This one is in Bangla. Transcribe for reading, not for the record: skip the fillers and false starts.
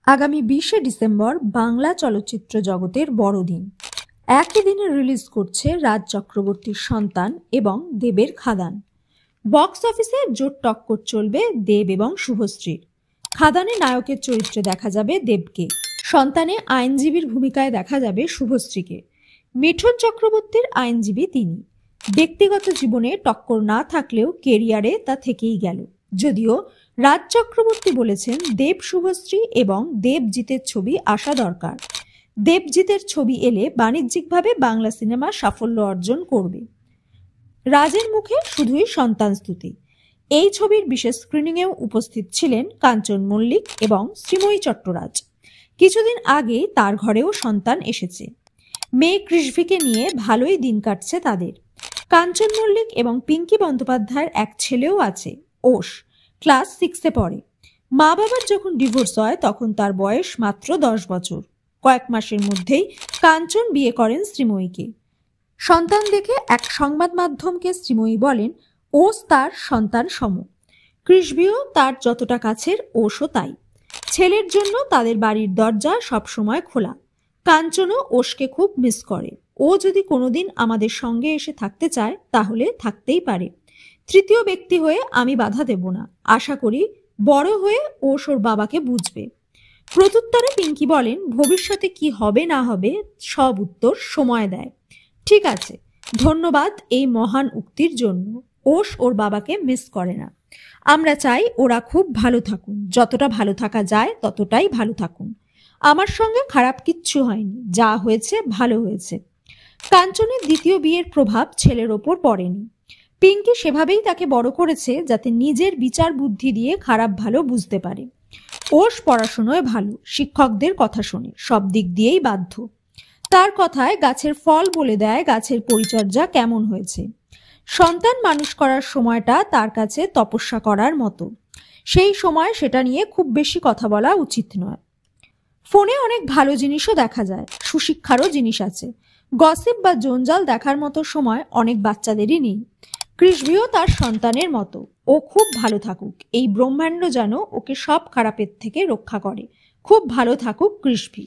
আগামী 20শে ডিসেম্বর বাংলা চলচ্চিত্র জগতের বড়দিন। একই দিনে রিলিজ করছে রাজ চক্রবর্তীর সন্তান এবং দেবের খাদান। বক্স অফিসে জোর টক্কর চলবে দেব এবং শুভশ্রীর। খাদানে নায়কের চরিত্রে দেখা যাবে দেবকে, সন্তানে আইনজীবীর ভূমিকায় দেখা যাবে শুভশ্রীকে। মিঠুন চক্রবর্তীর আইনজীবী তিনি। ব্যক্তিগত জীবনে টক্কর না থাকলেও কেরিয়ারে তা থেকেই গেল। যদিও রাজ চক্রবর্তী বলেছেন দেব শুভশ্রী এবং দেবজিতের ছবি আসা দরকার। দেবজিতের ছবি এলে বাণিজ্যিকভাবে বাংলা সিনেমা সাফল্য অর্জন করবে। রাজের মুখে শুধুই সন্তান স্তুতি। এই ছবির বিশেষ স্ক্রিনিংয়েও উপস্থিত ছিলেন কাঞ্চন মল্লিক এবং শ্রীময়ী চট্টরাজ। কিছুদিন আগে তার ঘরেও সন্তান এসেছে। মেয়ে কৃষ্ভিকে নিয়ে ভালোই দিন কাটছে তাদের। কাঞ্চন মল্লিক এবং পিঙ্কি বন্দ্যোপাধ্যায়ের এক ছেলেও আছে, ওষ, ক্লাস 6-এ পড়ে। মা বাবার যখন ডিভোর্স হয় তখন তার বয়স মাত্র 10 বছর। কয়েক মাসের মধ্যেই কাঞ্চন বিয়ে করেন শ্রীময়ীকে। সন্তান দেখে এক সংবাদ মাধ্যমকে শ্রীময়ী বলেন ওষ তার সন্তান সম। কৃষ্ভিও তার যতটা কাছের, ওষও তাই। ছেলের জন্য তাদের বাড়ির দরজা সবসময় খোলা। কাঞ্চনও ওষকে খুব মিস করে। ও যদি কোনোদিন আমাদের সঙ্গে এসে থাকতে চায় তাহলে থাকতেই পারে। তৃতীয় ব্যক্তি হয়ে আমি বাধা দেব না। আশা করি বড় হয়ে ওষ ওর বাবাকে বুঝবে। প্রত্যুত্তরে পিঙ্কি বলেন ভবিষ্যতে কি হবে না হবে সব উত্তর সময় দেয়। ঠিক আছে, ধন্যবাদ এই মহান উক্তির জন্য। ওষ ওর বাবাকে মিস করে না। আমরা চাই ওরা খুব ভালো থাকুন, যতটা ভালো থাকা যায় ততটাই ভালো থাকুন। আমার সঙ্গে খারাপ কিচ্ছু হয়নি, যা হয়েছে ভালো হয়েছে। কাঞ্চনের দ্বিতীয় বিয়ের প্রভাব ছেলের ওপর পড়েনি। পিঙ্কি সেভাবেই তাকে বড় করেছে যাতে নিজের বিচার বুদ্ধি দিয়ে খারাপ ভালো বুঝতে পারে। ওষ পড়াশোনায় ভালো, শিক্ষকদের কথা শোনে, সব দিক দিয়েই বাধ্য। তার কথায় গাছের ফল বলে দেয় গাছের পরিচর্যা কেমন হয়েছে। সন্তান মানুষ করার সময়টা তার কাছে তপস্যা করার মতো। সেই সময় সেটা নিয়ে খুব বেশি কথা বলা উচিত নয়। ফোনে অনেক ভালো জিনিসও দেখা যায়, সুশিক্ষারও জিনিস আছে। গসিপ বা জঞ্জাল দেখার মতো সময় অনেক বাচ্চাদেরই নেই। কৃষ্ভিও তার সন্তানের মতো। ও খুব ভালো থাকুক, এই ব্রহ্মাণ্ড যেন ওকে সব খারাপের থেকে রক্ষা করে। খুব ভালো থাকুক কৃষ্ভি।